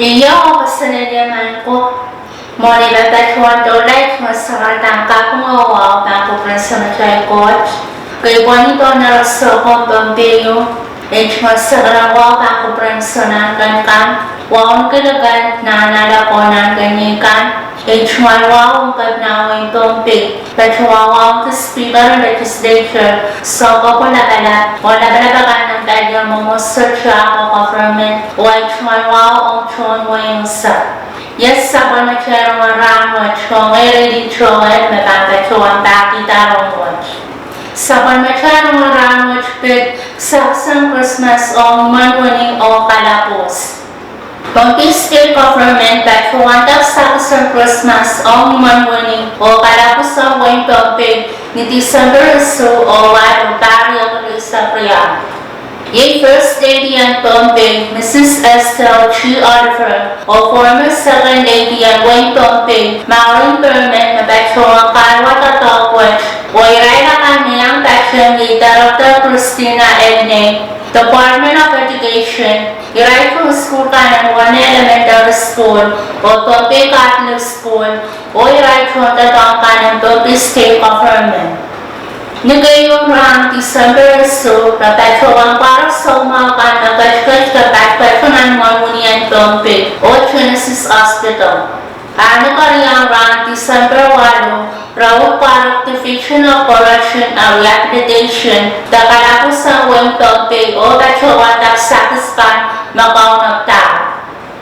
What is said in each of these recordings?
Iyo pasanaliman ko. Moni batachuan dolay masakan tangka kumawa bangko prensa machay coach. Kay Wini to naraso kong bambiyo. Masakan wa bangko prensa na kan. Waon kalagan na nalako na ganyikan. Waon kadnawin tompik. Waon ka speaker legislature. So ko wala balabagan ng kanyang mamusot siya ako government. Waon chon wayang sa. Yes, sabon na siya marang chong ready chong at mabangkachuan baki tarong watch. Sabon na siya marang bit sa Christmas o Imwen o kalapos. Pagki state government that huwantag sa Christmas o Imwen o kalapos sa wayang topic ni December so o wad barrio sa priya. Ye First Lady and Tomping, Mrs. Estelle Chi Oliver, o former Second Lady and Wayne Tomping, Maureen Berman, na Betchuang Karwa Tatawach, o Iraila Kaniyang Betchuang ni Director Christina Edney, Department of Education, Iraila School Kanan One Elementary School, o Tomping Catholic School, o Iraila Tatawang Kanan Tomping State Government. Ngayong rang December so, napatawang para sa umakan na kashkash kapag patunan mo munian Tomping o Genesis Hospital. Kariyang rang December 8, rawag para activation of correction and rehabilitation da kalapos sa Wayne Tomping o Betchuan Satispan Macau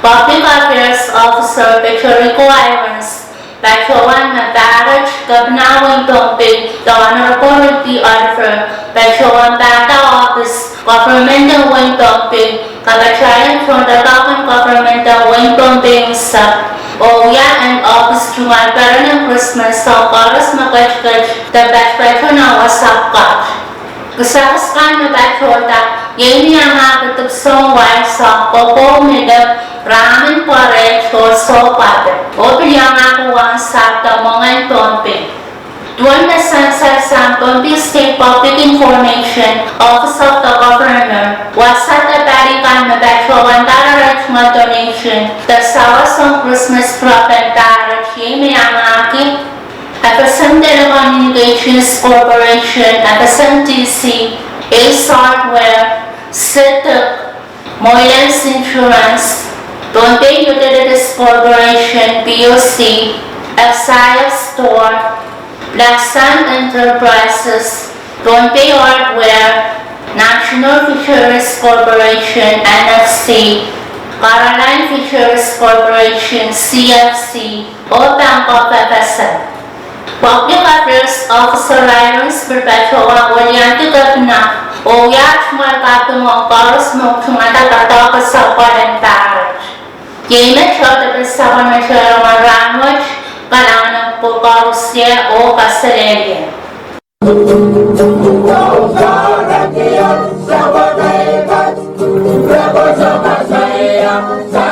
Public Affairs Officer Petro Irons Betchuan Daraj Gabnawang Tomping, the Honorable Oliver, Betchuan Data Office, Governmental Wayne Tomping, Kabachayan from the Governmental Wayne Tomping sa Oya and Office Juman pero ng Christmas sa Oras Magkachkach, the Betchuan na wasap ka. Kasakas ka na Betchuan, yun yung mga katubsong wire sa Popo Midab, Ramen Porridge or Sopater. O piliyang ako ang sa Tamongan Tomping. Duwan na sa Tomping State Public Information Office of the Governor was at the Barikan na Betchuan Dararach mga donation the Sawasong Christmas Crop and Dararach yung ang aking Apasan Telecommunications Corporation, Apasan TC, Ace Hardware, Situk, Moylan's Insurance, Tomping Utilities Corporation, POC, Exile Store, Black Sun Enterprises, Tomping Hardware, National Fisheries Corporation, NFC, Caroline Fisheries Corporation, CFC, o Bank of Apasan. Public Affairs Officer Irons Perpetua Oriente Gabna o Yach Markato mo Paros mo Chumatatata sa Quarentarach. Yena siya sa Panasya Maranwach Kalangan ng Pukarusya o Kasarelia. Sa